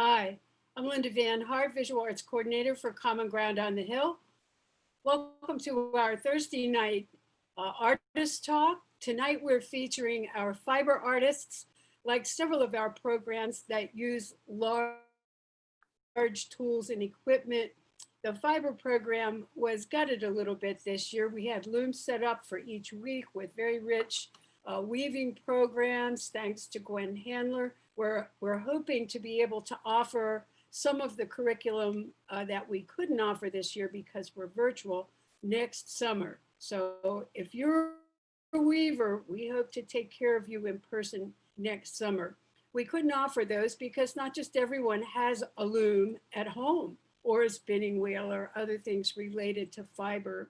Hi, I'm Linda Van Hart, Visual Arts Coordinator for Common Ground on the Hill. Welcome to our Thursday night artist talk. Tonight we're featuring our fiber artists, like several of our programs that use large tools and equipment. The fiber program was gutted a little bit this year. We had looms set up for each week with very rich weaving programs, thanks to Gwen Handler. We're hoping to be able to offer some of the curriculum that we couldn't offer this year because we're virtual next summer. So if you're a weaver, we hope to take care of you in person next summer. We couldn't offer those because not just everyone has a loom at home or a spinning wheel or other things related to fiber.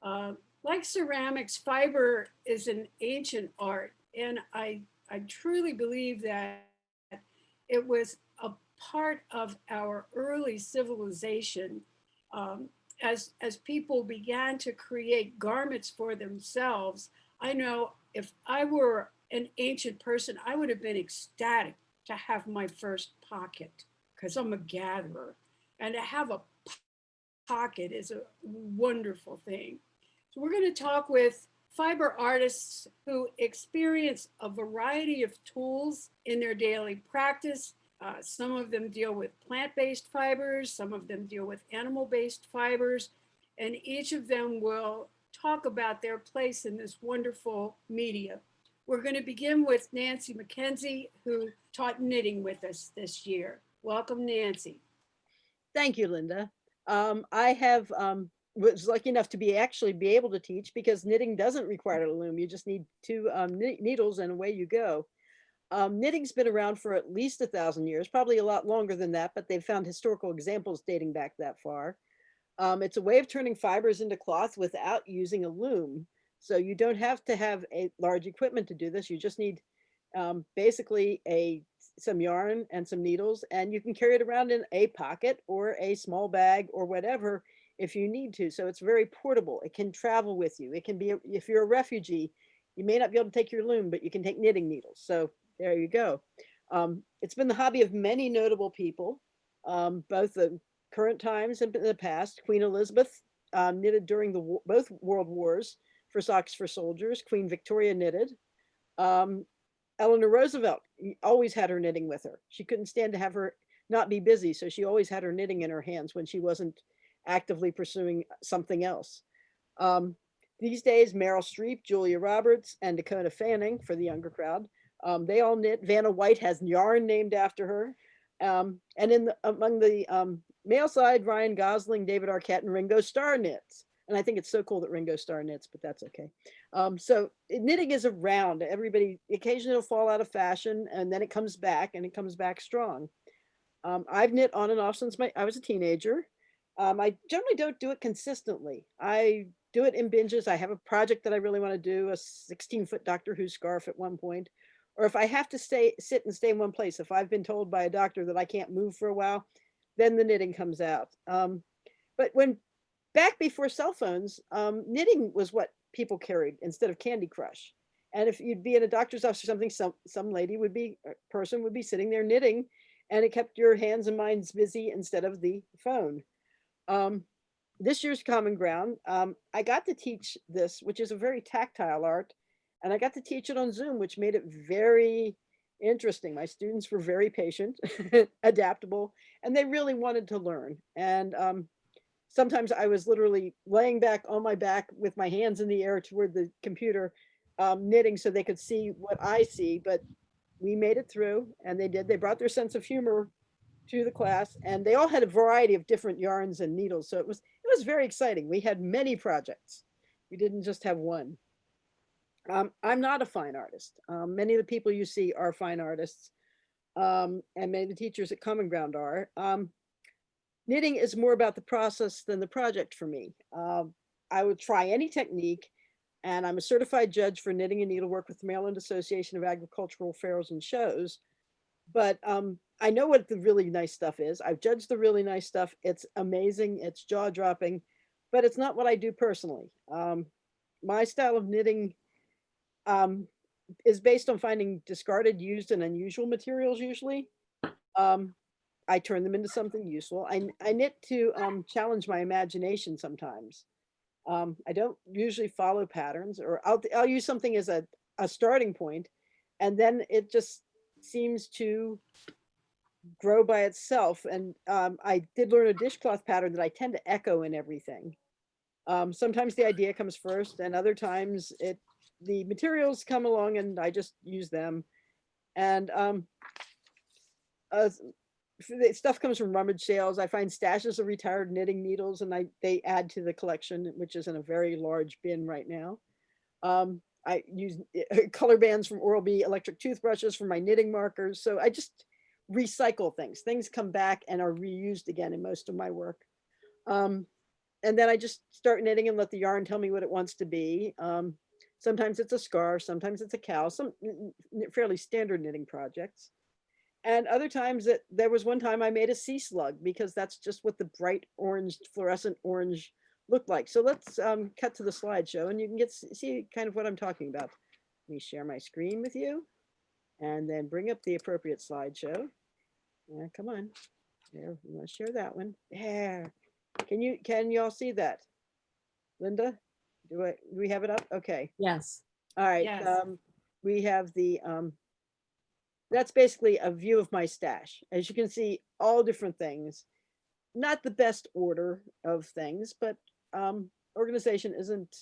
Like ceramics, fiber is an ancient art, and I truly believe that it was a part of our early civilization. As people began to create garments for themselves, I know if I were an ancient person, I would have been ecstatic to have my first pocket because I'm a gatherer. And to have a pocket is a wonderful thing. So we're going to talk with fiber artists who experience a variety of tools in their daily practice. Some of them deal with plant-based fibers, some of them deal with animal-based fibers, and each of them will talk about their place in this wonderful media. We're going to begin with Nancy McKenzie, who taught knitting with us this year. Welcome, Nancy. Thank you, Linda. I was lucky enough to be able to teach because knitting doesn't require a loom. You just need two needles and away you go. Knitting's been around for at least 1,000 years, probably a lot longer than that, but they've found historical examples dating back that far. It's a way of turning fibers into cloth without using a loom. So you don't have to have a large equipment to do this. You just need basically some yarn and some needles, and you can carry it around in a pocket or a small bag or whatever if you need to. So it's very portable. It can travel with you. It can be, if you're a refugee, you may not be able to take your loom, but you can take knitting needles. So there you go. It's been the hobby of many notable people, both the current times and in the past. Queen Elizabeth knitted during both world wars for Socks for Soldiers. Queen Victoria knitted. Eleanor Roosevelt always had her knitting with her. She couldn't stand to have her not be busy, so she always had her knitting in her hands when she wasn't actively pursuing something else. These days, Meryl Streep, Julia Roberts, and Dakota Fanning, for the younger crowd, they all knit. Vanna White has yarn named after her. And among the male side, Ryan Gosling, David Arquette, and Ringo Starr knits. And I think it's so cool that Ringo Starr knits, but that's okay. So knitting is around. Everybody, occasionally it'll fall out of fashion, and then it comes back, and it comes back strong. I've knit on and off since I was a teenager. I generally don't do it consistently. I do it in binges. I have a project that I really want to do, a 16-foot Doctor Who scarf at one point. Or if I have to sit and stay in one place, if I've been told by a doctor that I can't move for a while, then the knitting comes out. But back before cell phones, knitting was what people carried instead of Candy Crush. And if you'd be in a doctor's office or something, some person would be sitting there knitting, and it kept your hands and minds busy instead of the phone. This year's Common Ground, I got to teach this, which is a very tactile art, and I got to teach it on Zoom, which made it very interesting. My students were very patient, adaptable, and they really wanted to learn. And sometimes I was literally laying back on my back with my hands in the air toward the computer, knitting so they could see what I see, but we made it through, and they did. They brought their sense of humor to the class, and they all had a variety of different yarns and needles. So it was very exciting. We had many projects. We didn't just have one. I'm not a fine artist. Many of the people you see are fine artists, and many of the teachers at Common Ground are. Knitting is more about the process than the project for me. I would try any technique, and I'm a certified judge for knitting and needlework with the Maryland Association of Agricultural Fairs and Shows. But I know what the really nice stuff is. I've judged the really nice stuff. It's amazing. It's jaw dropping, but it's not what I do personally. My style of knitting is based on finding discarded, used, and unusual materials usually. I turn them into something useful. I knit to challenge my imagination sometimes. I don't usually follow patterns, or I'll use something as a starting point, and then it just seems to grow by itself. And I did learn a dishcloth pattern that I tend to echo in everything. Sometimes the idea comes first, and other times the materials come along and I just use them. And uh, the stuff comes from rummage sales. I find stashes of retired knitting needles, and they add to the collection, which is in a very large bin right now. I use color bands from Oral-B, electric toothbrushes for my knitting markers. So I just recycle things. Things come back and are reused again in most of my work. And then I just start knitting and let the yarn tell me what it wants to be. Sometimes it's a scarf, sometimes it's a cowl, some fairly standard knitting projects. And other times there was one time I made a sea slug, because that's just what the bright orange, fluorescent orange looked like. So let's cut to the slideshow and you can see kind of what I'm talking about. Let me share my screen with you and then bring up the appropriate slideshow. Come on, there, we want to share that one. There. Can y'all see that? Linda, do we have it up? Okay. Yes. All right. Yes. We have the that's basically a view of my stash. As you can see, all different things. Not the best order of things, but organization isn't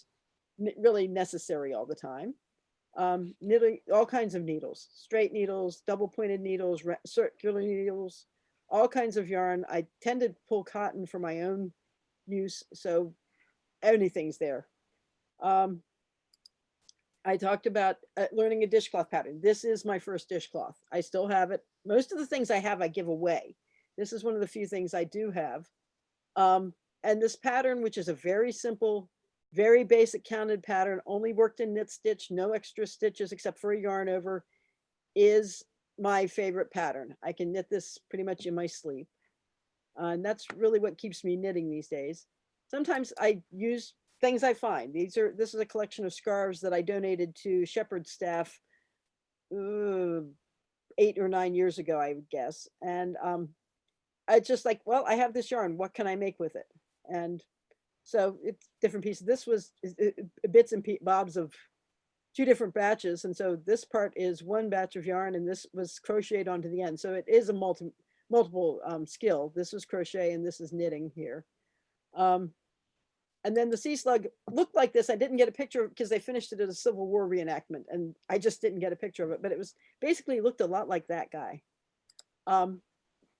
really necessary all the time. Knitting all kinds of needles, straight needles, double pointed needles, circular needles, all kinds of yarn. I tend to pull cotton for my own use, so anything's there. I talked about learning a dishcloth pattern. This is my first dishcloth. I still have it. Most of the things I have, I give away. This is one of the few things I do have. And this pattern, which is a very simple, very basic counted pattern, only worked in knit stitch, no extra stitches except for a yarn over, is my favorite pattern. I can knit this pretty much in my sleep. And that's really what keeps me knitting these days. Sometimes I use things I find. This is a collection of scarves that I donated to Shepherd staff 8 or 9 years ago, I would guess. And I just like, well, I have this yarn. What can I make with it? And so it's different pieces. This was bits and bobs of 2 different batches. And so this part is one batch of yarn, and this was crocheted onto the end. So it is a multiple skill. This was crochet and this is knitting here. And then the sea slug looked like this. I didn't get a picture because they finished it as a Civil War reenactment, and I just didn't get a picture of it, but it was basically looked a lot like that guy.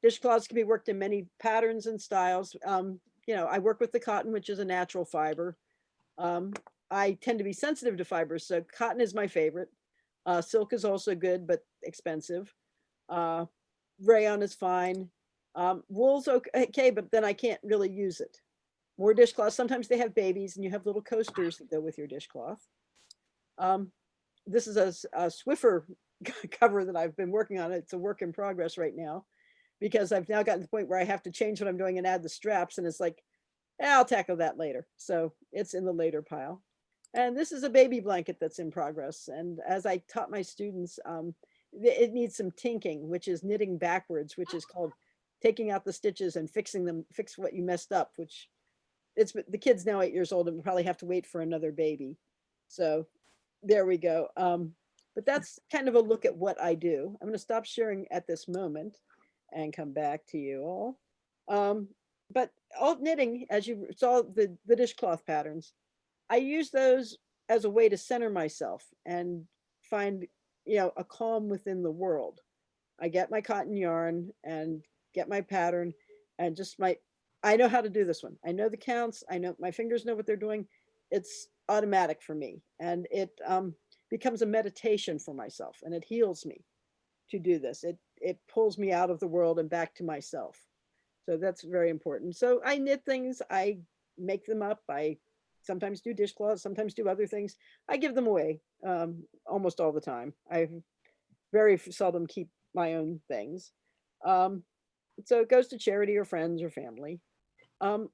Dishcloths can be worked in many patterns and styles. You know, I work with the cotton, which is a natural fiber. I tend to be sensitive to fibers, so cotton is my favorite. Silk is also good, but expensive. Rayon is fine. Wool's okay, but then I can't really use it. More dishcloths, sometimes they have babies and you have little coasters that go with your dishcloth. This is a Swiffer cover that I've been working on. It's a work in progress right now, because I've now gotten to the point where I have to change what I'm doing and add the straps, and it's like, I'll tackle that later. So it's in the later pile. And this is a baby blanket that's in progress. And as I taught my students, it needs some tinking, which is knitting backwards, which is called taking out the stitches and fixing them, fix what you messed up, which the kid's now 8 years old and will probably have to wait for another baby. So there we go. But that's kind of a look at what I do. I'm going to stop sharing at this moment and come back to you all. But alt knitting, as you saw the dishcloth patterns, I use those as a way to center myself and find, you know, a calm within the world. I get my cotton yarn and get my pattern and just I know how to do this one. I know the counts. I know my fingers know what they're doing. It's automatic for me, and it becomes a meditation for myself, and it heals me to do this. It pulls me out of the world and back to myself. So that's very important. So I knit things. I make them up. I sometimes do dishcloths, sometimes do other things. I give them away almost all the time. I very seldom keep my own things. So it goes to charity or friends or family.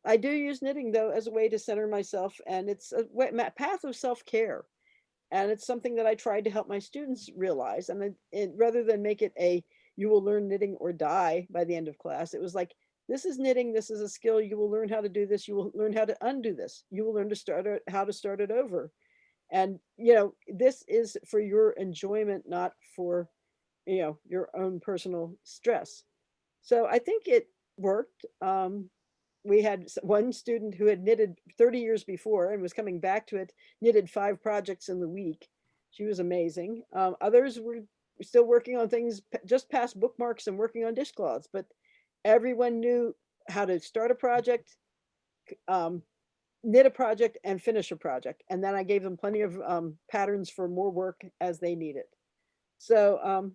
I do use knitting, though, as a way to center myself, and it's a path of self-care. And it's something that I tried to help my students realize. And rather than make it a you will learn knitting or die by the end of class. It was like, this is knitting, this is a skill, you will learn how to do this, you will learn how to undo this, you will learn to how to start it over. And, this is for your enjoyment, not for, your own personal stress. So I think it worked. We had one student who had knitted 30 years before and was coming back to it, knitted 5 projects in the week. She was amazing. Others were still working on things just past bookmarks and working on dishcloths, but everyone knew how to start a project, knit a project, and finish a project. And then I gave them plenty of patterns for more work as they needed. So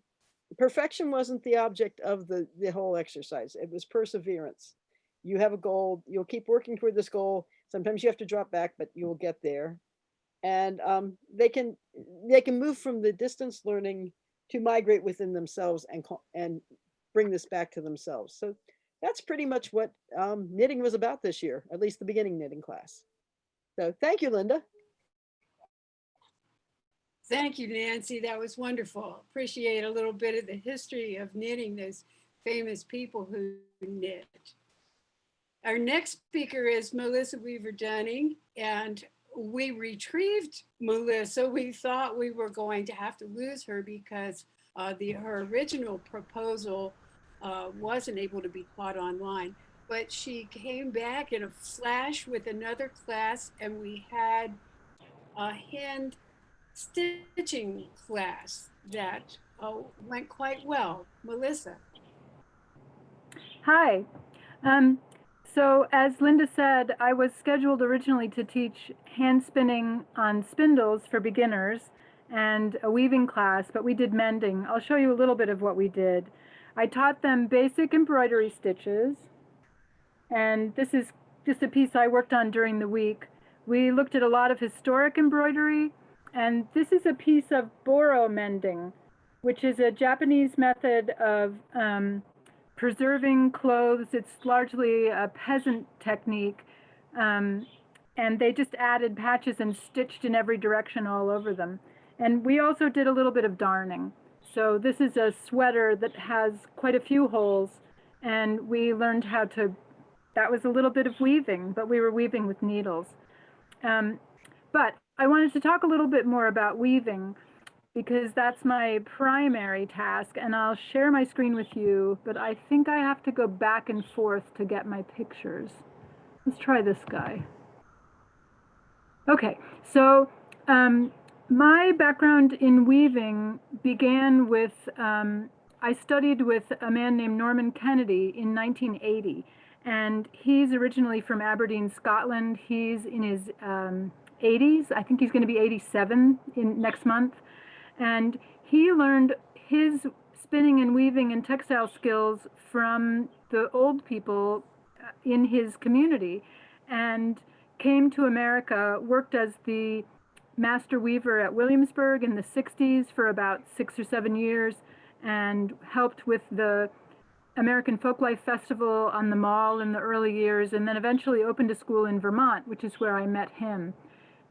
perfection wasn't the object of the whole exercise. It was perseverance. You have a goal, you'll keep working toward this goal. Sometimes you have to drop back, but you will get there. And they can move from the distance learning to migrate within themselves and bring this back to themselves. So that's pretty much what knitting was about this year, at least the beginning knitting class. So thank you, Linda. Thank you, Nancy. That was wonderful. Appreciate a little bit of the history of knitting, those famous people who knit. Our next speaker is Melissa Weaver Dunning, and we retrieved Melissa. We thought we were going to have to lose her because her original proposal wasn't able to be taught online, but she came back in a flash with another class, and we had a hand stitching class that went quite well. Melissa. Hi. So as Linda said, I was scheduled originally to teach hand spinning on spindles for beginners and a weaving class, but we did mending. I'll show you a little bit of what we did. I taught them basic embroidery stitches, and this is just a piece I worked on during the week. We looked at a lot of historic embroidery, and this is a piece of boro mending, which is a Japanese method of preserving clothes. It's largely a peasant technique, and they just added patches and stitched in every direction all over them. And we also did a little bit of darning. So this is a sweater that has quite a few holes, and we learned how to, that was a little bit of weaving, but we were weaving with needles. But I wanted to talk a little bit more about weaving, because that's my primary task, and I'll share my screen with you, but I think I have to go back and forth to get my pictures. Let's try this guy. Okay, so my background in weaving began with, I studied with a man named Norman Kennedy in 1980, and he's originally from Aberdeen, Scotland. He's in his 80s. I think he's going to be 87 next month. And he learned his spinning and weaving and textile skills from the old people in his community, and came to America, worked as the master weaver at Williamsburg in the 60s for about 6 or 7 years, and helped with the American Folklife Festival on the Mall in the early years, and then eventually opened a school in Vermont, which is where I met him.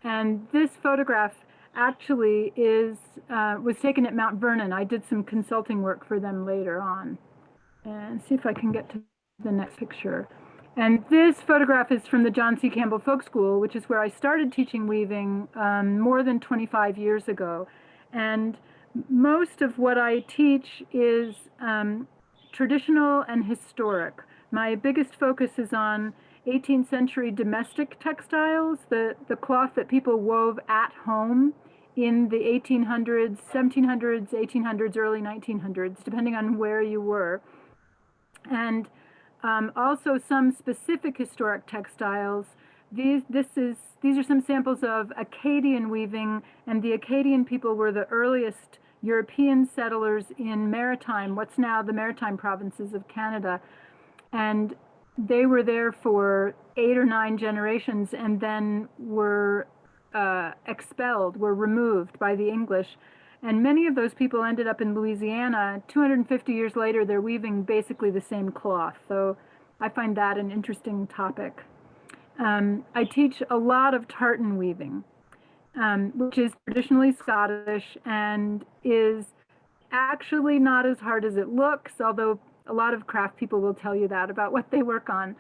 And this photograph actually was taken at Mount Vernon. I did some consulting work for them later on. And see if I can get to the next picture. And this photograph is from the John C. Campbell Folk School, which is where I started teaching weaving more than 25 years ago. And most of what I teach is traditional and historic. My biggest focus is on 18th century domestic textiles, the cloth that people wove at home in the 1800s, 1700s, 1800s, early 1900s, depending on where you were. And also some specific historic textiles. These are some samples of Acadian weaving, and the Acadian people were the earliest European settlers in maritime, what's now the maritime provinces of Canada. And they were there for 8 or 9 generations, and then were expelled, were removed by the English. And many of those people ended up in Louisiana. 250 years later, they're weaving basically the same cloth. So I find that an interesting topic. I teach a lot of tartan weaving, which is traditionally Scottish and is actually not as hard as it looks, although a lot of craft people will tell you that about what they work on.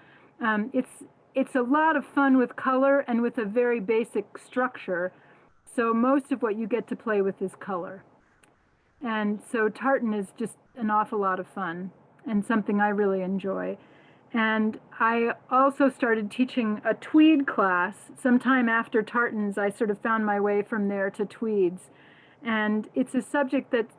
It's a lot of fun with color and with a very basic structure. So most of what you get to play with is color. And so tartan is just an awful lot of fun and something I really enjoy. And I also started teaching a tweed class sometime after tartans. I sort of found my way from there to tweeds. And it's a subject that's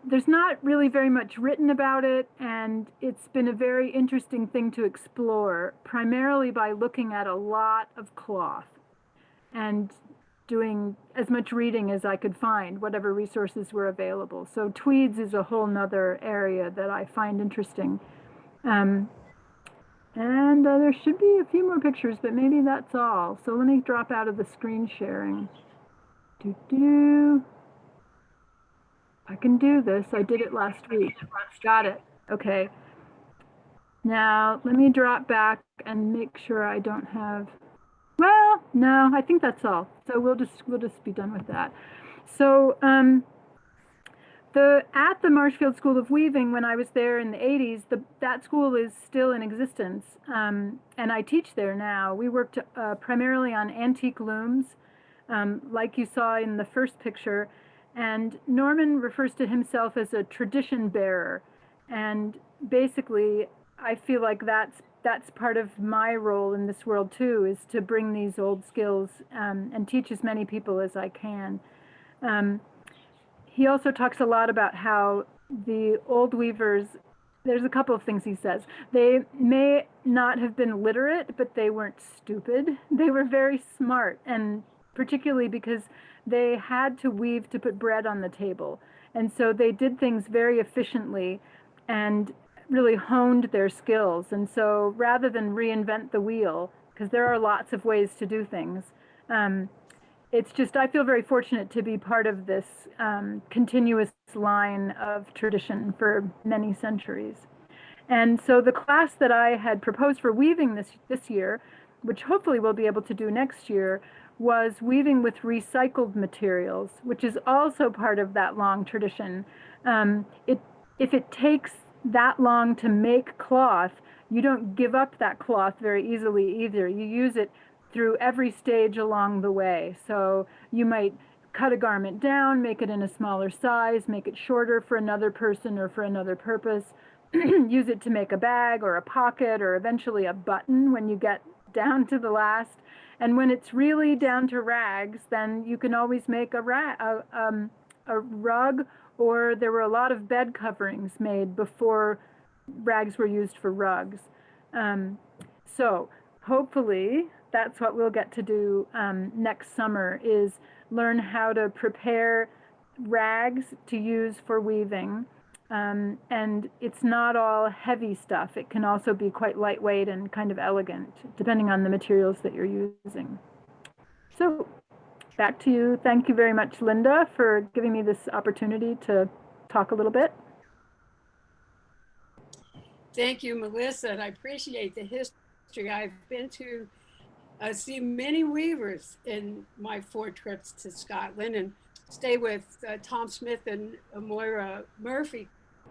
there's not really very much written about it, and it's been a very interesting thing to explore, primarily by looking at a lot of cloth and doing as much reading as I could find, whatever resources were available. So tweeds is a whole nother area that I find interesting. And there should be a few more pictures, but maybe that's all. So let me drop out of the screen sharing. I can do this. I did it last week. Got it. Okay. Now let me drop back and make sure I don't have, well, no, I think that's all. So we'll just be done with that. So at the Marshfield School of Weaving, when I was there in the 80s, that school is still in existence, and I teach there now. We worked primarily on antique looms, like you saw in the first picture, and Norman refers to himself as a tradition bearer, and basically I feel like that's part of my role in this world too, is to bring these old skills and teach as many people as I can. He also talks a lot about how the old weavers, there's a couple of things he says. They may not have been literate, but they weren't stupid. They were very smart, and particularly because they had to weave to put bread on the table. And so they did things very efficiently and really honed their skills. And so rather than reinvent the wheel, because there are lots of ways to do things, it's just, I feel very fortunate to be part of this continuous line of tradition for many centuries. And so the class that I had proposed for weaving this year, which hopefully we'll be able to do next year, was weaving with recycled materials, which is also part of that long tradition. If it takes that long to make cloth, you don't give up that cloth very easily either. You use it through every stage along the way. So you might cut a garment down, make it in a smaller size, make it shorter for another person or for another purpose, use it to make a bag or a pocket or eventually a button when you get down to the last. And when it's really down to rags, then you can always make a rug, or there were a lot of bed coverings made before rags were used for rugs. So hopefully that's what we'll get to do next summer, is learn how to prepare rags to use for weaving. And it's not all heavy stuff. It can also be quite lightweight and kind of elegant, depending on the materials that you're using. So back to you. Thank you very much, Linda, for giving me this opportunity to talk a little bit. Thank you, Melissa, and I appreciate the history. I've been to see many weavers in my 4 trips to Scotland, and stay with Tom Smith and Moira Murphy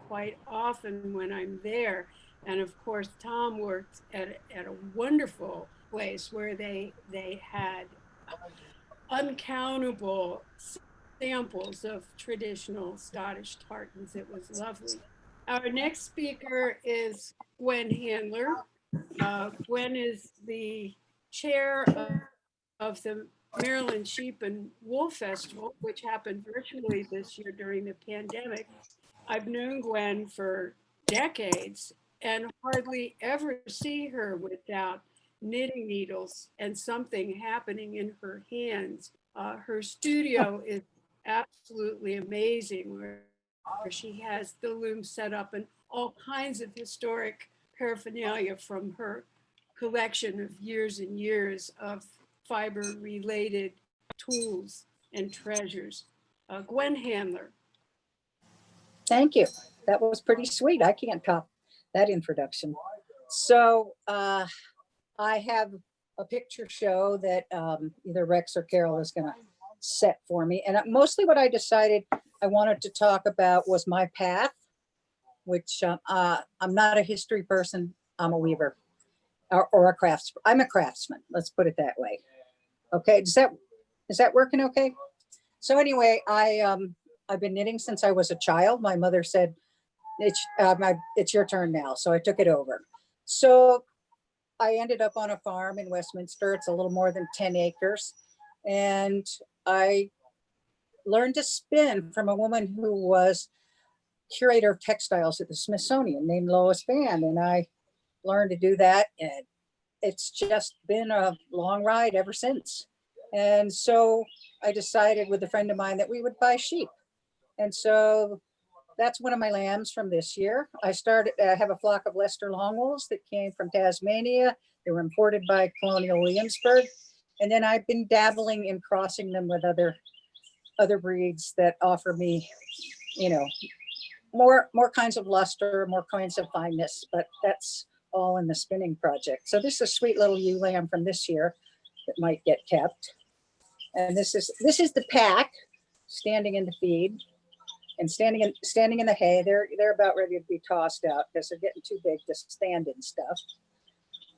quite often when I'm there. And of course, Tom worked at a wonderful place where they had uncountable samples of traditional Scottish tartans. It was lovely. Our next speaker is Gwen Handler. Gwen is the chair of the Maryland Sheep and Wool Festival, which happened virtually this year during the pandemic. I've known Gwen for decades and hardly ever see her without knitting needles and something happening in her hands. Her studio is absolutely amazing, where she has the loom set up and all kinds of historic paraphernalia from her collection of years and years of fiber-related tools and treasures. Gwen Handler. Thank you. That was pretty sweet. I can't top that introduction. So I have a picture show that either Rex or Carol is going to set for me. And mostly what I decided, I wanted to talk about was my path, which I'm not a history person. I'm a weaver or a crafts. I'm a craftsman. Let's put it that way. Okay, is that working okay? So anyway, I've been knitting since I was a child. My mother said, it's your turn now. So I took it over. So I ended up on a farm in Westminster. It's a little more than 10 acres. And I learned to spin from a woman who was curator of textiles at the Smithsonian named Lois Vann. And I learned to do that. And it's just been a long ride ever since. And so I decided with a friend of mine that we would buy sheep. And so that's one of my lambs from this year. I have a flock of Leicester Longwolves that came from Tasmania. They were imported by Colonial Williamsburg. And then I've been dabbling in crossing them with other breeds that offer me, you know, more kinds of luster, more kinds of fineness, but that's all in the spinning project. So this is a sweet little ewe lamb from this year that might get kept. And this is the pack standing in the feed and standing in the hay. They're about ready to be tossed out because they're getting too big to stand in stuff.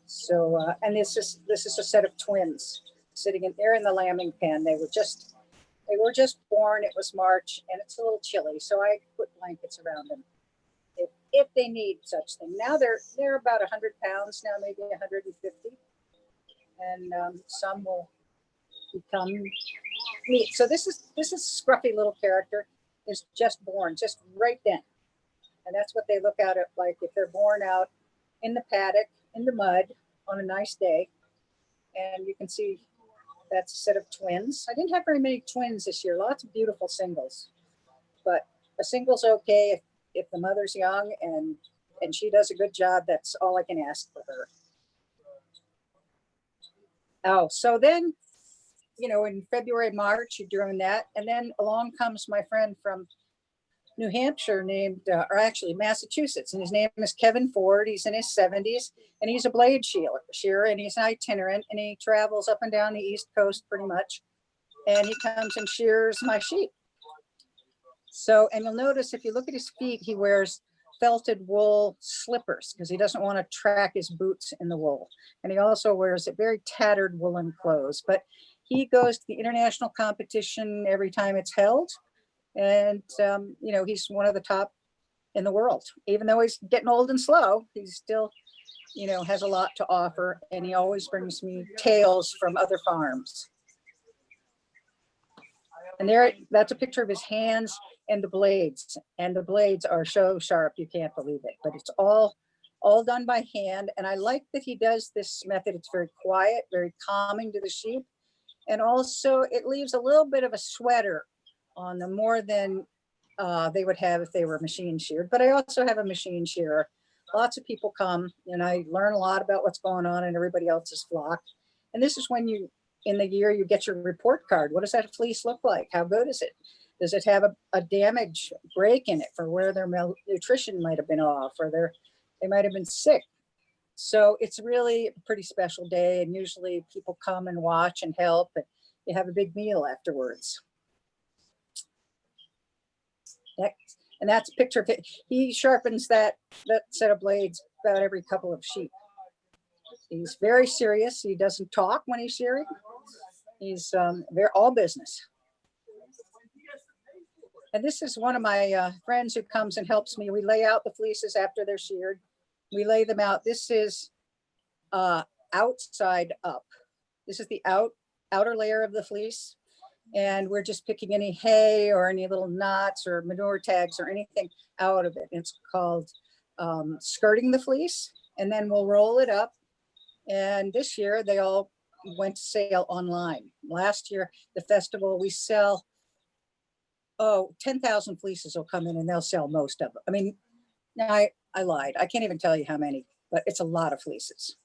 So and this is a set of twins sitting in there in the lambing pen. They were just born. It was March and it's a little chilly, so I put blankets around them if they need such thing. Now they're about 100 pounds now, maybe 150, and some will become meat. So this is scruffy little character is just born just right then, and that's what they look out at like if they're born out in the paddock in the mud on a nice day. And you can see that's a set of twins. I didn't have very many twins this year, lots of beautiful singles, but a single's okay if the mother's young and she does a good job. That's all I can ask for her. Oh, so then, you know, in February, March, you're doing that. And then along comes my friend from New Hampshire named, or actually Massachusetts, and his name is Kevin Ford. He's in his 70s and he's a blade shearer and he's an itinerant and he travels up and down the East Coast pretty much. And he comes and shears my sheep. So, and you'll notice if you look at his feet, he wears felted wool slippers because he doesn't want to track his boots in the wool. And he also wears a very tattered woolen clothes, but he goes to the international competition every time it's held. And, you know, he's one of the top in the world, even though he's getting old and slow, he's still, you know, has a lot to offer. And he always brings me tales from other farms. And that's a picture of his hands and the blades are so sharp, you can't believe it, but it's all done by hand. And I like that he does this method. It's very quiet, very calming to the sheep. And also it leaves a little bit of a sweater on them more than they would have if they were machine sheared. But I also have a machine shearer. Lots of people come and I learn a lot about what's going on in everybody else's flock. And this is when in the year you get your report card. What does that fleece look like? How good is it? Does it have a damage break in it for where their nutrition might have been off or they might have been sick? So it's really a pretty special day. And usually people come and watch and help and you have a big meal afterwards. Next, and that's a picture of it. He sharpens that set of blades about every couple of sheep. He's very serious. He doesn't talk when he's shearing. He's all business. And this is one of my friends who comes and helps me. We lay out the fleeces after they're sheared. We lay them out. This is outside up. This is the outer layer of the fleece. And we're just picking any hay or any little knots or manure tags or anything out of it. It's called skirting the fleece. And then we'll roll it up. And this year they all went to sale online. Last year, the festival, we sell, 10,000 fleeces will come in and they'll sell most of them. I mean, no, I lied. I can't even tell you how many, but it's a lot of fleeces,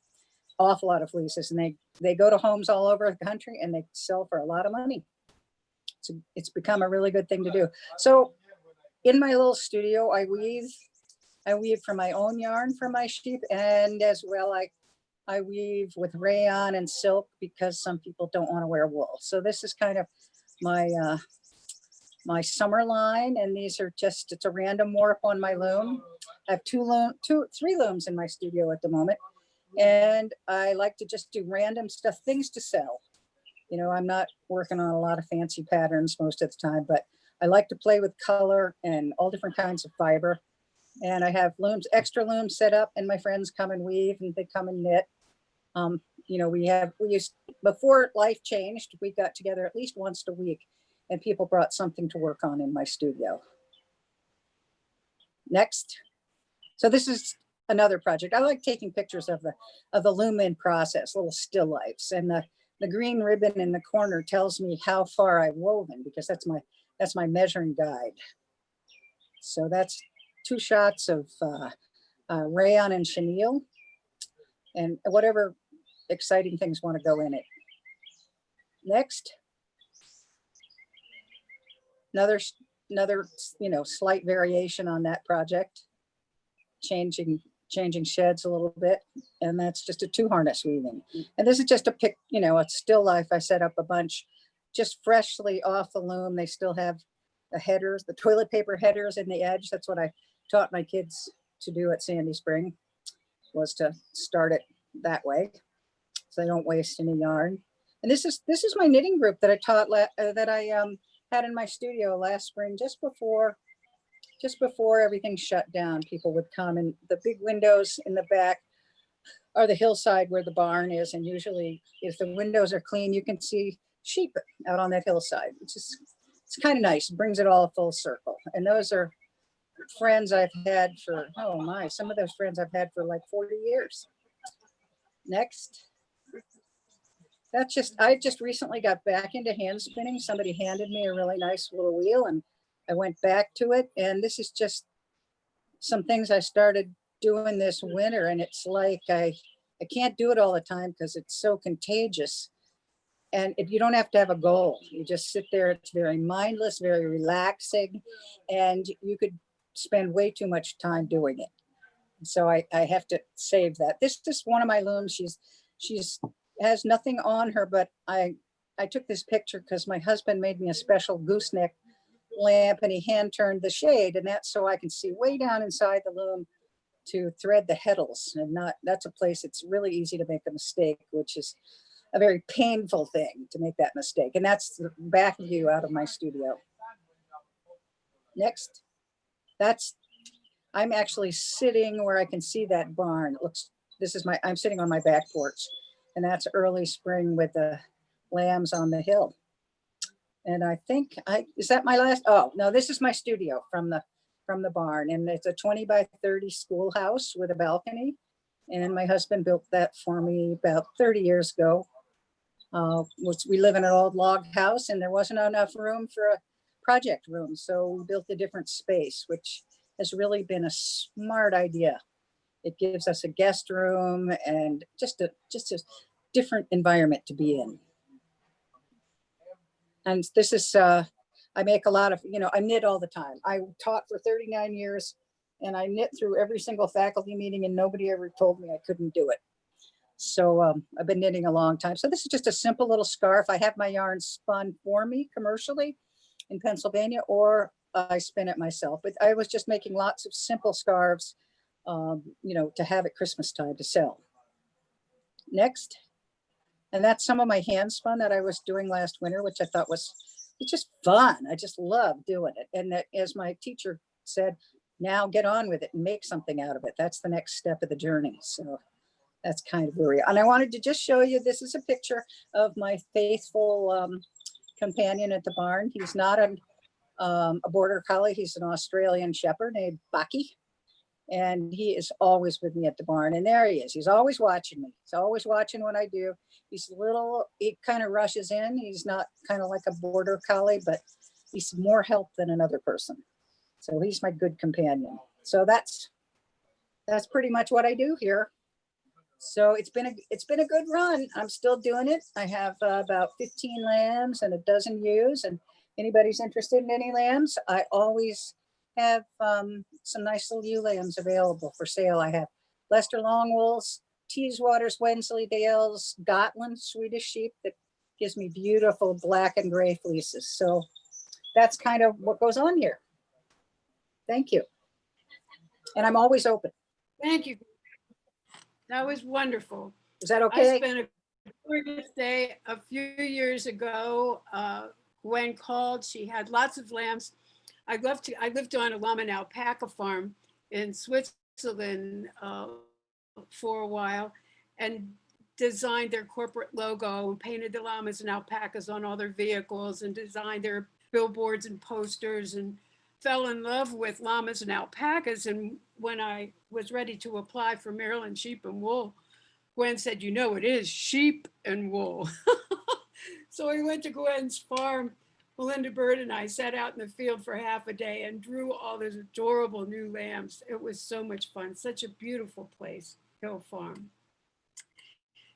awful lot of fleeces. And they go to homes all over the country and they sell for a lot of money. It's become a really good thing to do. So in my little studio, I weave from my own yarn for my sheep, and as well I weave with rayon and silk because some people don't want to wear wool. So this is kind of my my summer line, and these are just, it's a random warp on my loom. I have three looms in my studio at the moment, and I like to just do random stuff, things to sell. You know, I'm not working on a lot of fancy patterns most of the time, but I like to play with color and all different kinds of fiber. And I have looms, extra looms set up, and my friends come and weave and they come and knit. You know, we used, before life changed, we got together at least once a week, and people brought something to work on in my studio. Next. So this is another project. I like taking pictures of the loom in process, little still lifes, and the green ribbon in the corner tells me how far I've woven, because that's my measuring guide. So that's 2 shots of rayon and chenille, and whatever exciting things want to go in it. Next, another you know, slight variation on that project, changing sheds a little bit, and that's just a 2 harness weaving. And this is just a pic, you know, a still life. I set up a bunch just freshly off the loom. They still have the headers, the toilet paper headers in the edge. That's what I taught my kids to do at Sandy Spring, was to start it that way, so they don't waste any yarn. And this is my knitting group that I taught had in my studio last spring, just before everything shut down. People would come, and the big windows in the back are the hillside where the barn is. And usually if the windows are clean, you can see sheep out on that hillside. It's kind of nice. It brings it all full circle. And those are friends I've had for, oh my, some of those friends I've had for like 40 years. Next. I just recently got back into hand spinning. Somebody handed me a really nice little wheel, and I went back to it. And this is just some things I started doing this winter. And it's like, I can't do it all the time because it's so contagious. And you don't have to have a goal. You just sit there. It's very mindless, very relaxing. And you could spend way too much time doing it. So I have to save that. This is one of my looms. She's has nothing on her, but I took this picture because my husband made me a special gooseneck lamp, and he hand turned the shade, and that's so I can see way down inside the loom to thread the heddles. And that's a place it's really easy to make a mistake, which is a very painful thing to make that mistake. And that's the back view out of my studio. Next, I'm actually sitting where I can see that barn. It looks, I'm sitting on my back porch, and that's early spring with the lambs on the hill. And I think is that my last? Oh no, this is my studio from the barn, and it's a 20 by 30 schoolhouse with a balcony. And my husband built that for me about 30 years ago. We live in an old log house, and there wasn't enough room for a project room, so we built a different space, which has really been a smart idea. It gives us a guest room and just a different environment to be in. And this is, I make a lot of, you know, I knit all the time. I taught for 39 years, and I knit through every single faculty meeting, and nobody ever told me I couldn't do it. So I've been knitting a long time. So this is just a simple little scarf. I have my yarn spun for me commercially in Pennsylvania, or I spin it myself. But I was just making lots of simple scarves, you know, to have at Christmas time to sell. Next. And that's some of my hand spun that I was doing last winter, which I thought it's just fun. I just love doing it. And that, as my teacher said, now get on with it and make something out of it. That's the next step of the journey. So that's kind of where we are. And I wanted to just show you, this is a picture of my faithful companion at the barn. He's not a border collie. He's an Australian shepherd named Bucky. And he is always with me at the barn. And there he is. He's always watching me. He's always watching what I do. He's little, he kind of rushes in. He's not kind of like a border collie, but he's more help than another person. So he's my good companion. So that's pretty much what I do here. So it's been a good run. I'm still doing it. I have about 15 lambs and a dozen ewes. And anybody's interested in any lambs, I always have some nice little ewe lambs available for sale. I have Leicester Longwools, Teeswaters, Wensleydales, Gotland Swedish sheep that gives me beautiful black and gray fleeces. So that's kind of what goes on here. Thank you. And I'm always open. Thank you. That was wonderful. Is that I okay? spent a gorgeous day a few years ago. Gwen called. She had lots of lambs. I lived on a llama and alpaca farm in Switzerland for a while, and designed their corporate logo and painted the llamas and alpacas on all their vehicles and designed their billboards and posters, and fell in love with llamas and alpacas. And when I was ready to apply for Maryland Sheep and Wool, Gwen said, you know, it is sheep and wool. So we went to Gwen's farm. Melinda Bird and I sat out in the field for half a day and drew all those adorable new lambs. It was so much fun. Such a beautiful place, Hill Farm.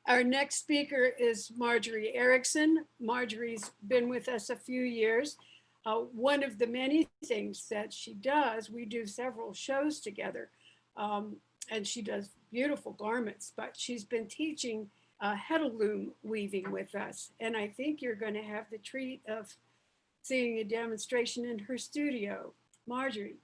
Our next speaker is Marjorie Ericson. Marjorie's been with us a few years. One of the many things that she does, we do several shows together, and she does beautiful garments, but she's been teaching Shuttle loom weaving with us. And I think you're going to have the treat of seeing a demonstration in her studio. Marjorie.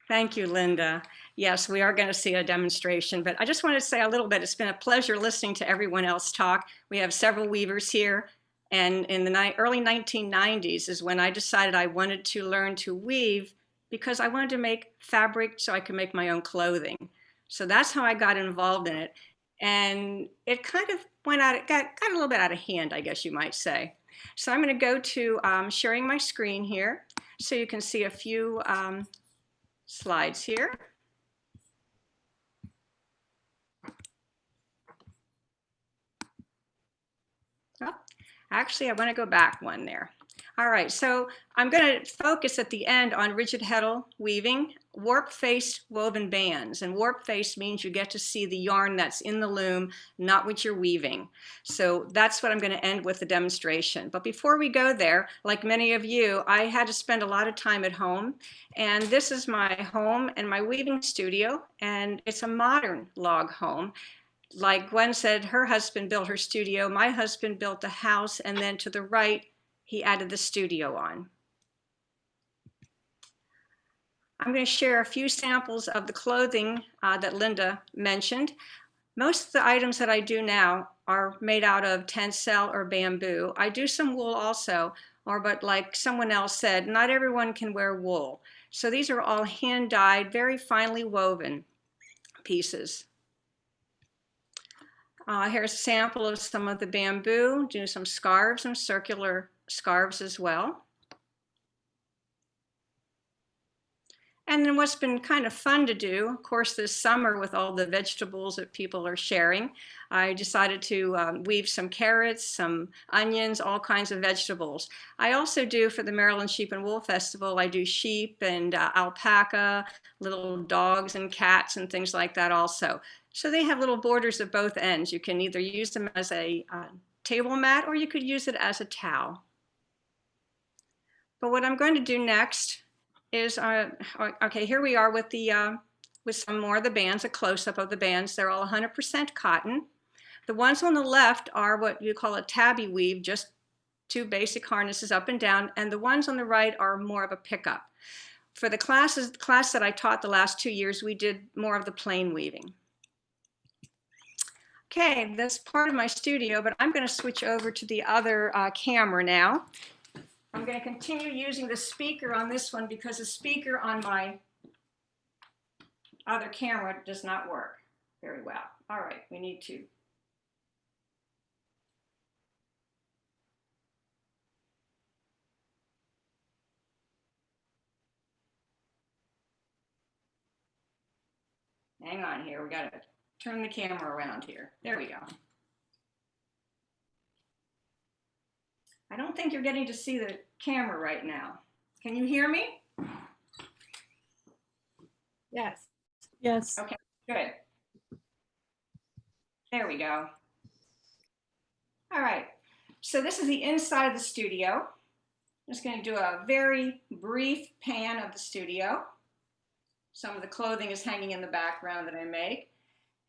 Thank you, Linda. Yes, we are going to see a demonstration, but I just wanted to say a little bit. It's been a pleasure listening to everyone else talk. We have several weavers here, and in the early 1990s is when I decided I wanted to learn to weave because I wanted to make fabric so I could make my own clothing. So that's how I got involved in it. And it kind of went out, it got a little bit out of hand, I guess you might say. So I'm going to go to sharing my screen here so you can see a few slides here. Oh, actually, I want to go back one there. All right, so I'm going to focus at the end on rigid heddle weaving, warp-faced woven bands. And warp-faced means you get to see the yarn that's in the loom, not what you're weaving. So that's what I'm going to end with the demonstration. But before we go there, like many of you, I had to spend a lot of time at home. And this is my home and my weaving studio, and it's a modern log home. Like Gwen said, her husband built her studio. My husband built the house, and then to the right, he added the studio on. I'm going to share a few samples of the clothing that Linda mentioned. Most of the items that I do now are made out of tencel or bamboo. I do some wool also, but like someone else said, not everyone can wear wool. So these are all hand-dyed, very finely woven pieces. Here's a sample of some of the bamboo, do some scarves, some circular scarves as well. And then what's been kind of fun to do, of course, this summer with all the vegetables that people are sharing, I decided to weave some carrots, some onions, all kinds of vegetables. I also do for the Maryland Sheep and Wool Festival, I do sheep and alpaca, little dogs and cats and things like that also. So they have little borders at both ends. You can either use them as a table mat or you could use it as a towel. But what I'm going to do next is, okay, here we are with the with some more of the bands, a close-up of the bands. They're all 100% cotton. The ones on the left are what you call a tabby weave, just two basic harnesses up and down, and the ones on the right are more of a pickup. For the class that I taught the last 2 years, we did more of the plain weaving. Okay, that's part of my studio, but I'm going to switch over to the other camera now. I'm going to continue using the speaker on this one because the speaker on my other camera does not work very well. All right, we need to. Hang on here, we got to turn the camera around here. There we go. I don't think you're getting to see the camera right now. Can you hear me? Yes. Yes. Okay, good. There we go. All right, so this is the inside of the studio. I'm just going to do a very brief pan of the studio. Some of the clothing is hanging in the background that I make.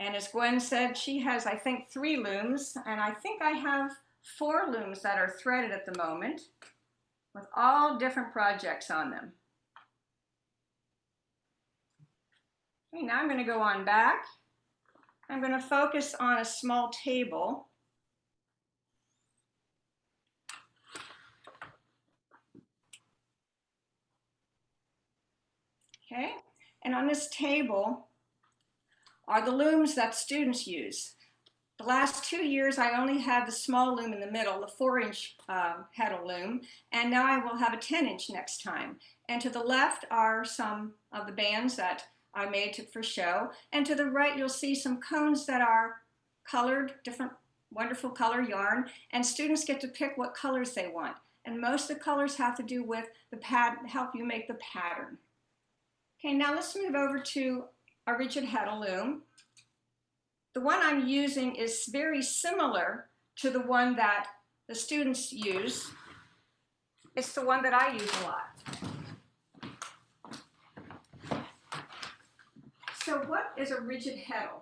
And as Gwen said, she has, I think, 3 looms, and I think I have 4 looms that are threaded at the moment with all different projects on them. Okay, now I'm going to go on back. I'm going to focus on a small table. Okay, and on this table are the looms that students use. The last 2 years, I only had the small loom in the middle, the 4-inch heddle loom, and now I will have a 10-inch next time. And to the left are some of the bands that I made for show, and to the right, you'll see some cones that are colored, different wonderful color yarn, and students get to pick what colors they want. And most of the colors have to do with the help you make the pattern. Okay, now let's move over to a rigid heddle loom. The one I'm using is very similar to the one that the students use. It's the one that I use a lot. So what is a rigid heddle?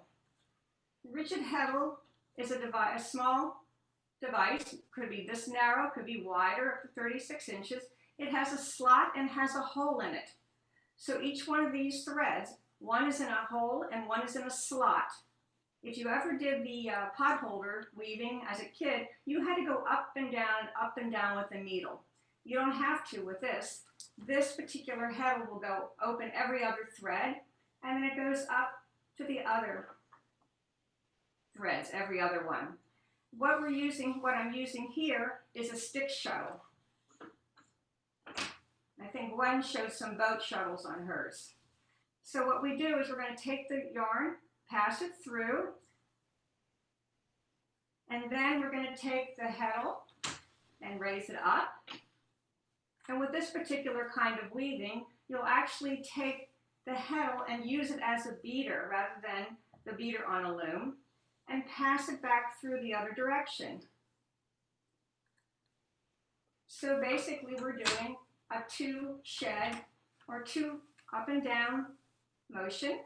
Rigid heddle is a small device. Could be this narrow, could be wider, up to 36 inches. It has a slot and has a hole in it. So each one of these threads, one is in a hole and one is in a slot. If you ever did the potholder weaving as a kid, you had to go up and down with the needle. You don't have to with this. This particular heddle will go open every other thread, and then it goes up to the other threads, every other one. What I'm using here is a stick shuttle. I think Gwen showed some boat shuttles on hers. So what we do is we're going to take the yarn, pass it through, and then we're going to take the heddle and raise it up. And with this particular kind of weaving, you'll actually take the heddle and use it as a beater rather than the beater on a loom, and pass it back through the other direction. So basically we're doing a 2 shed or 2 up and down motion.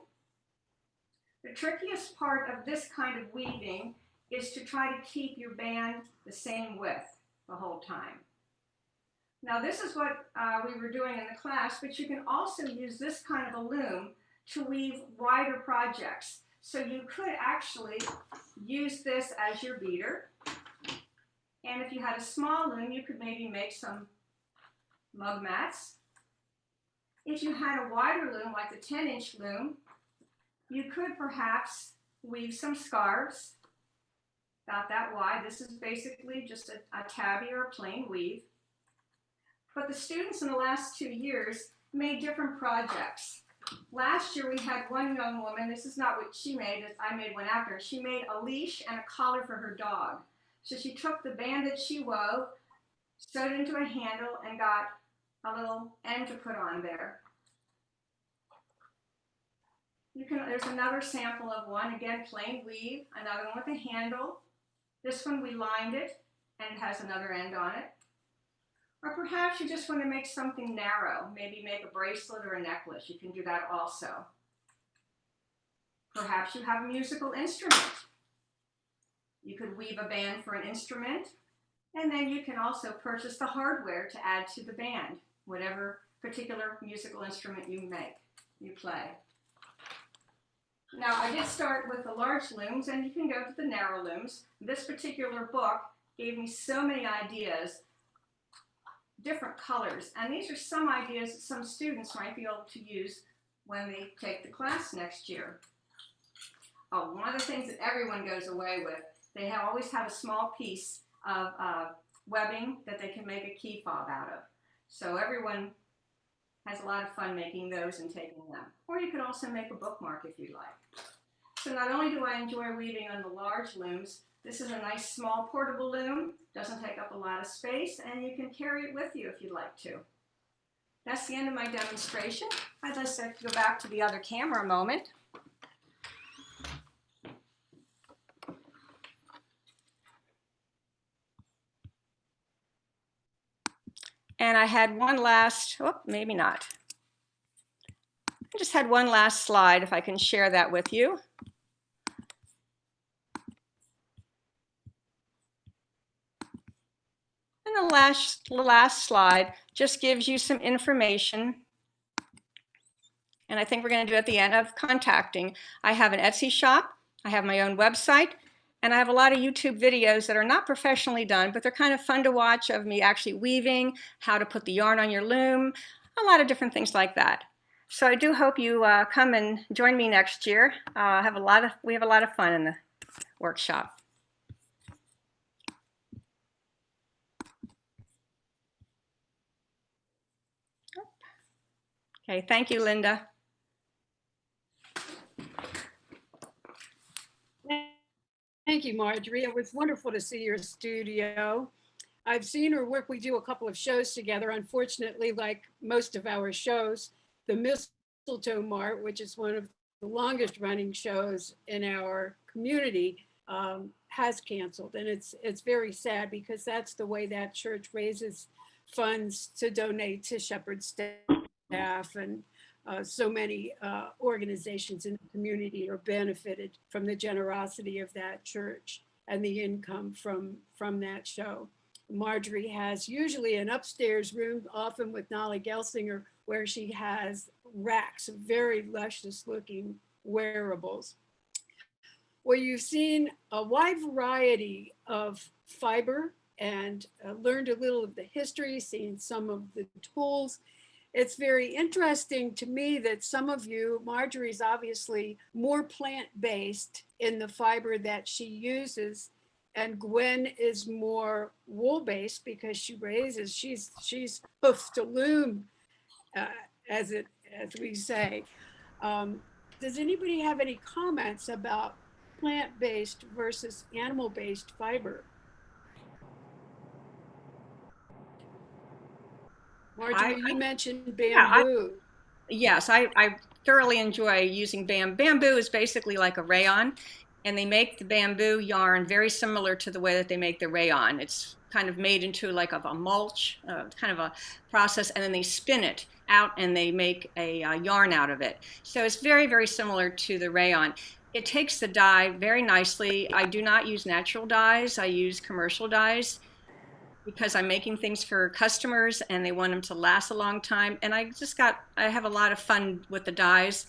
The trickiest part of this kind of weaving is to try to keep your band the same width the whole time. Now this is what we were doing in the class, but you can also use this kind of a loom to weave wider projects. So you could actually use this as your beater. And if you had a small loom, you could maybe make some mug mats. If you had a wider loom, like the 10-inch loom, you could perhaps weave some scarves about that wide. This is basically just a tabby or a plain weave. But the students in the last 2 years made different projects. Last year we had one young woman, this is not what she made, I made one after. She made a leash and a collar for her dog. So she took the band that she wove, sewed it into a handle, and got a little end to put on there. There's another sample of one, again plain weave, another one with a handle. This one we lined it and has another end on it. Or perhaps you just want to make something narrow, maybe make a bracelet or a necklace. You can do that also. Perhaps you have a musical instrument. You could weave a band for an instrument, and then you can also purchase the hardware to add to the band, whatever particular musical instrument you play. Now I did start with the large looms, and you can go to the narrow looms. This particular book gave me so many ideas, different colors, and these are some ideas that some students might be able to use when they take the class next year. Oh, one of the things that everyone goes away with, they always have a small piece of webbing that they can make a key fob out of. So everyone has a lot of fun making those and taking them. Or you could also make a bookmark if you like. So not only do I enjoy weaving on the large looms, this is a nice small portable loom, doesn't take up a lot of space, and you can carry it with you if you'd like to. That's the end of my demonstration. I'd like to go back to the other camera a moment. And I had one last, oh, maybe not. I just had one last slide, if I can share that with you. And the last slide just gives you some information. And I think we're going to do at the end of contacting. I have an Etsy shop. I have my own website. And I have a lot of YouTube videos that are not professionally done, but they're kind of fun to watch of me actually weaving, how to put the yarn on your loom, a lot of different things like that. So I do hope you come and join me next year. We have a lot of fun in the workshop. Okay, thank you, Linda. Thank you, Marjorie. It was wonderful to see your studio. I've seen her work. We do a couple of shows together. Unfortunately, like most of our shows, the Mistletoe Mart, which is one of the longest running shows in our community, has canceled. And it's very sad because that's the way that church raises funds to donate to Shepherd staff, and so many organizations in the community are benefited from the generosity of that church and the income from that show. Marjorie has usually an upstairs room, often with Nolly Gelsinger, where she has racks of very luscious looking wearables. Well, you've seen a wide variety of fiber and learned a little of the history, seen some of the tools. It's very interesting to me that some of you, Marjorie's obviously more plant-based in the fiber that she uses, and Gwen is more wool-based because she raises, she's hoofed to loom, as we say. Does anybody have any comments about plant-based versus animal-based fiber? Marjorie, you mentioned bamboo. Yes, I thoroughly enjoy using bamboo. Bamboo is basically like a rayon, and they make the bamboo yarn very similar to the way that they make the rayon. It's kind of made into like a mulch, kind of a process, and then they spin it out and they make a yarn out of it. So it's very, very similar to the rayon. It takes the dye very nicely. I do not use natural dyes. I use commercial dyes, because I'm making things for customers and they want them to last a long time. And I have a lot of fun with the dyes.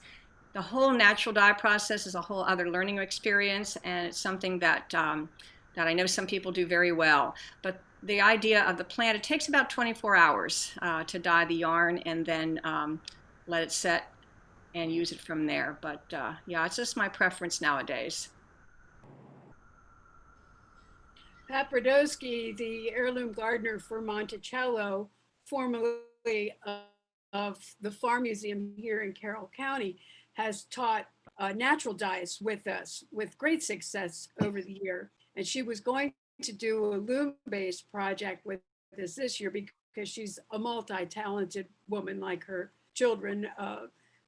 The whole natural dye process is a whole other learning experience, and it's something that I know some people do very well. But the idea of the plant, it takes about 24 hours to dye the yarn, and then let it set and use it from there. But yeah, it's just my preference nowadays. Pat Brodowski, the heirloom gardener for Monticello, formerly of the Farm Museum here in Carroll County, has taught natural dyes with us with great success over the year. And she was going to do a loom-based project with us this year because she's a multi-talented woman like her children,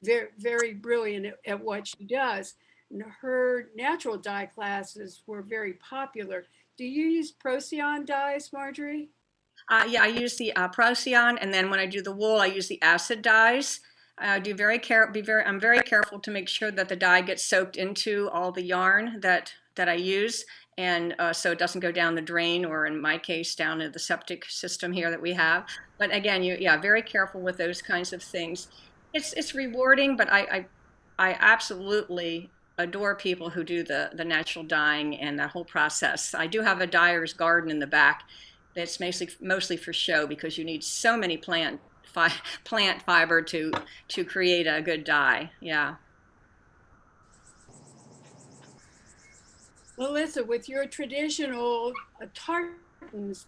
very, very brilliant at what she does. And her natural dye classes were very popular. Do you use Procyon dyes, Marjorie? Yeah, I use the Procyon, and then when I do the wool, I use the acid dyes. I'm very careful to make sure that the dye gets soaked into all the yarn that I use, and so it doesn't go down the drain, or in my case, down into the septic system here that we have. But again, very careful with those kinds of things. It's rewarding, but I absolutely adore people who do the natural dyeing and that whole process. I do have a dyer's garden in the back that's mostly for show, because you need so many plant fiber to create a good dye. Yeah. Melissa, with your traditional tartans,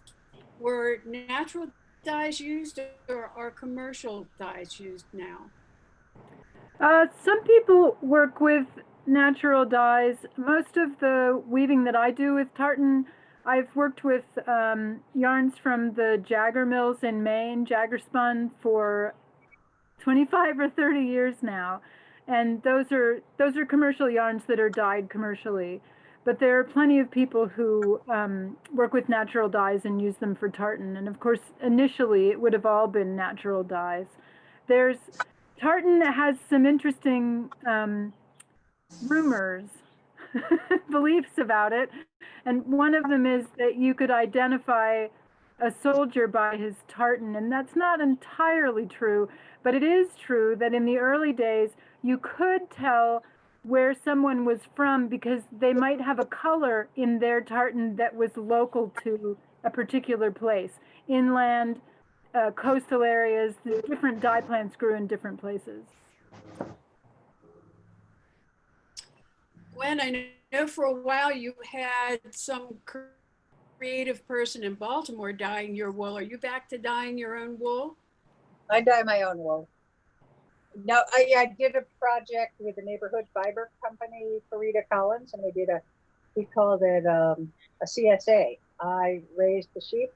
were natural dyes used or are commercial dyes used now? Some people work with natural dyes. Most of the weaving that I do with tartan, I've worked with yarns from the Jagger mills in Maine, Jagger spun, for 25 or 30 years now, and those are commercial yarns that are dyed commercially. But there are plenty of people who work with natural dyes and use them for tartan. And of course, initially it would have all been natural dyes. Tartan has some interesting rumors, beliefs about it. And one of them is that you could identify a soldier by his tartan, and that's not entirely true, but it is true that in the early days you could tell where someone was from because they might have a color in their tartan that was local to a particular place. Inland, coastal areas, the different dye plants grew in different places. Gwen, I know for a while you had some creative person in Baltimore dyeing your wool. Are you back to dyeing your own wool? I dye my own wool. No, I did a project with the neighborhood fiber company, Farida Collins, and we called it a CSA. I raised the sheep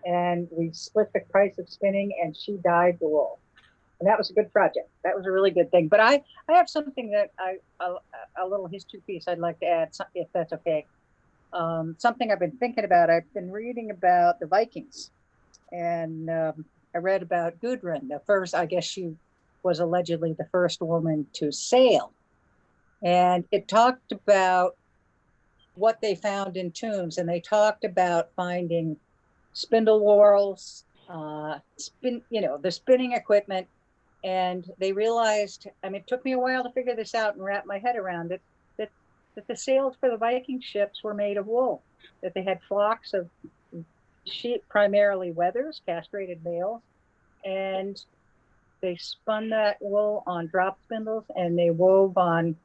and we split the price of spinning and she dyed the wool. And that was a good project. That was a really good thing. But I have something that a little history piece I'd like to add, if that's okay. Something I've been thinking about. I've been reading about the Vikings, and I read about Gudrun, the first, I guess she was allegedly the first woman to sail. And it talked about what they found in tombs, and they talked about finding spindle whorls, the spinning equipment. And they realized, I mean, it took me a while to figure this out and wrap my head around it, that the sails for the Viking ships were made of wool, that they had flocks of sheep, primarily wethers, castrated males, and they spun that wool on drop spindles and they wove on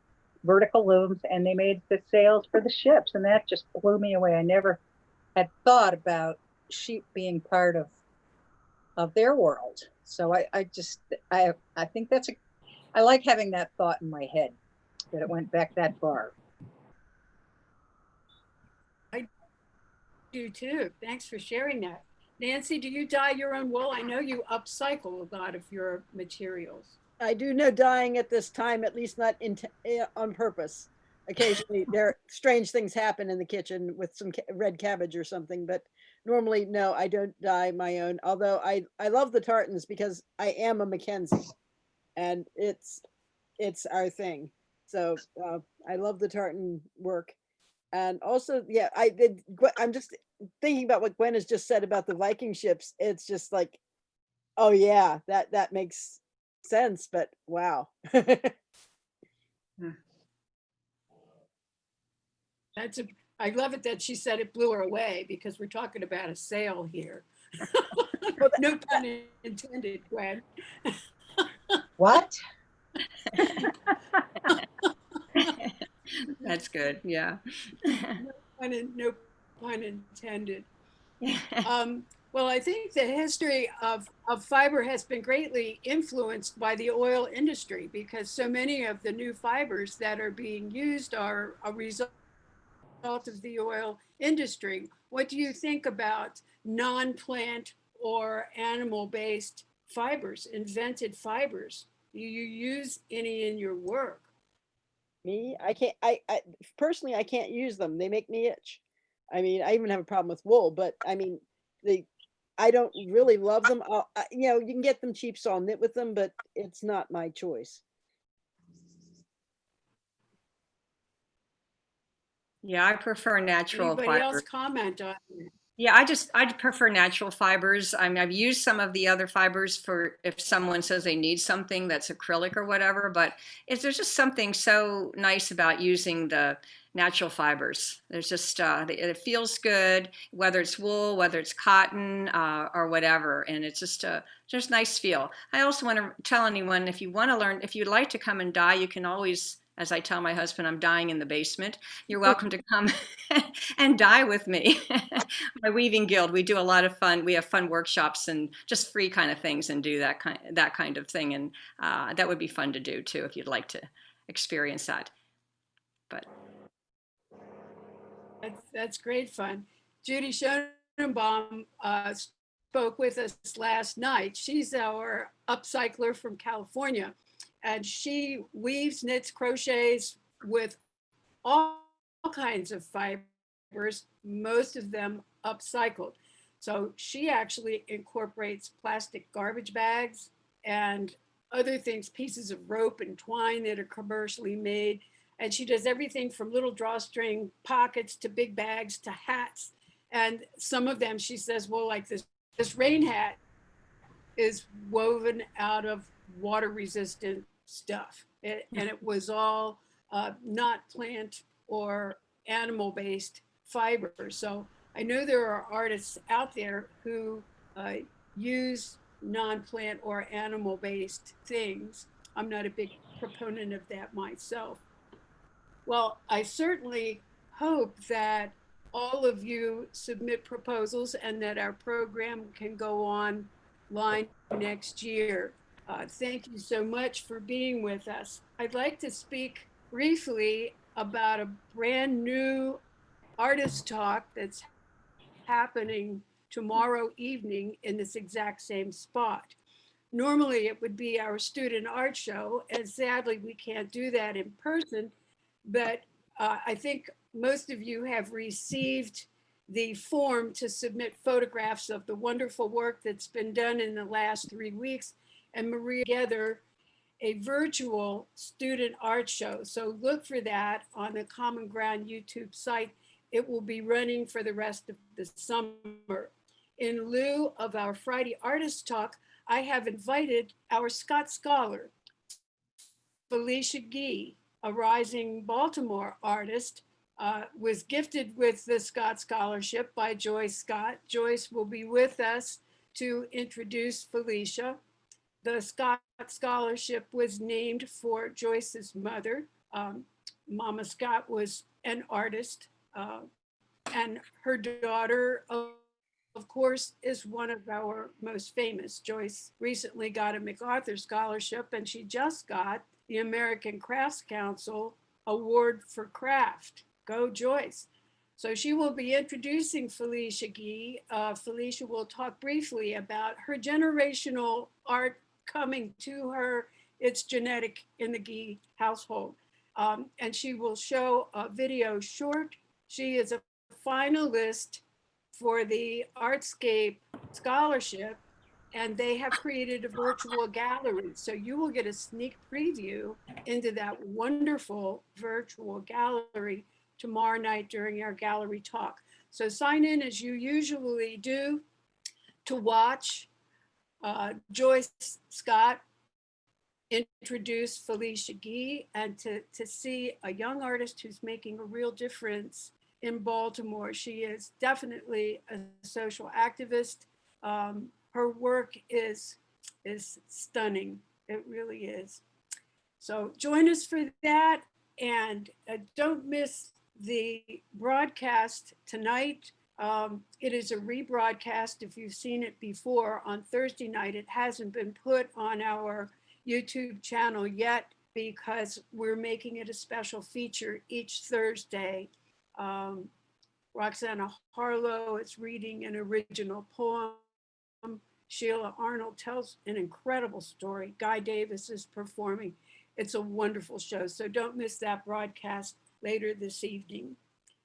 vertical looms and they made the sails for the ships. And that just blew me away. I never had thought about sheep being part of their world. So I think I like having that thought in my head, that it went back that far. I do too. Thanks for sharing that. Nancy, do you dye your own wool? I know you upcycle a lot of your materials. I do no dyeing at this time, at least not on purpose. Occasionally there strange things happen in the kitchen with some red cabbage or something, but normally, no, I don't dye my own. Although I love the tartans because I am a Mackenzie and it's our thing. So I love the tartan work. And also, yeah, I'm just thinking about what Gwen has just said about the Viking ships. It's just like, oh yeah, that makes sense, but wow. I love it that she said it blew her away because we're talking about a sail here. No pun intended, Gwen. What? That's good. Yeah. No pun intended. Well, I think the history of fiber has been greatly influenced by the oil industry because so many of the new fibers that are being used are a result of the oil industry. What do you think about non-plant or animal-based fibers, invented fibers? Do you use any in your work? Me, I can't, I personally, I can't use them. They make me itch. I mean, I even have a problem with wool, but I mean, I don't really love them. You can get them cheap, so I'll knit with them, but it's not my choice. Yeah, I prefer natural Anybody else fibers. comment on it? Yeah, I prefer natural fibers. I mean, I've used some of the other fibers for if someone says they need something that's acrylic or whatever, but there's just something so nice about using the natural fibers. There's just, it feels good, whether it's wool, whether it's cotton, or whatever. And it's just a nice feel. I also want to tell anyone, if you want to learn, if you'd like to come and dye, you can always, as I tell my husband, I'm dying in the basement. You're welcome to come and dye with me. My weaving guild, we do a lot of fun. We have fun workshops and just free kind of things and do that kind of thing. And that would be fun to do too, if you'd like to experience that. But That's great fun. Judy Schonenbaum spoke with us last night. She's our upcycler from California, and she weaves, knits, crochets with all kinds of fibers, most of them upcycled. So she actually incorporates plastic garbage bags and other things, pieces of rope and twine that are commercially made. And she does everything from little drawstring pockets to big bags to hats. And some of them, she says, well, like this rain hat is woven out of water resistant stuff. And it was all not plant or animal based fiber. So I know there are artists out there who use non-plant or animal based things. I'm not a big proponent of that myself. Well, I certainly hope that all of you submit proposals and that our program can go online next year. Thank you so much for being with us. I'd like to speak briefly about a brand new artist talk that's happening tomorrow evening in this exact same spot. Normally it would be our student art show, and sadly we can't do that in person, but I think most of you have received the form to submit photographs of the wonderful work that's been done in the last 3 weeks, and Maria together a virtual student art show. So look for that on the Common Ground YouTube site. It will be running for the rest of the summer. In lieu of our Friday Artist Talk, I have invited our Scott Scholar, Felicia Gee, a rising Baltimore artist, was gifted with the Scott Scholarship by Joyce Scott. Joyce will be with us to introduce Felicia. The Scott Scholarship was named for Joyce's mother. Mama Scott was an artist, and her daughter, of course, is one of our most famous. Joyce recently got a MacArthur Scholarship, and she just got the American Crafts Council Award for Craft. Go Joyce. So she will be introducing Felicia Gee. Felicia will talk briefly about her generational art coming to her. It's genetic in the Gee household. And she will show a video short. She is a finalist for the Artscape Scholarship, and they have created a virtual gallery. So you will get a sneak preview into that wonderful virtual gallery tomorrow night during our gallery talk. So sign in as you usually do to watch Joyce Scott introduce Felicia Gee and to see a young artist who's making a real difference in Baltimore. She is definitely a social activist. Her work is stunning. It really is. So join us for that, and don't miss the broadcast tonight. It is a rebroadcast. If you've seen it before on Thursday night, it hasn't been put on our YouTube channel yet because we're making it a special feature each Thursday. Roxana Harlow is reading an original poem. Sheila Arnold tells an incredible story. Guy Davis is performing. It's a wonderful show, so don't miss that broadcast later this evening.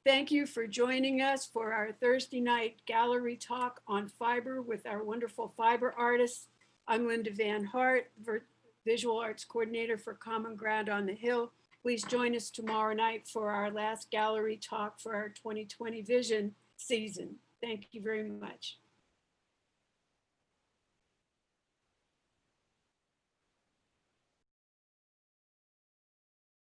Thank you for joining us for our Thursday night gallery talk on fiber with our wonderful fiber artists. I'm Linda Van Hart, Visual Arts Coordinator for Common Ground on the Hill. Please join us tomorrow night for our last gallery talk for our 2020 Vision season. Thank you very much.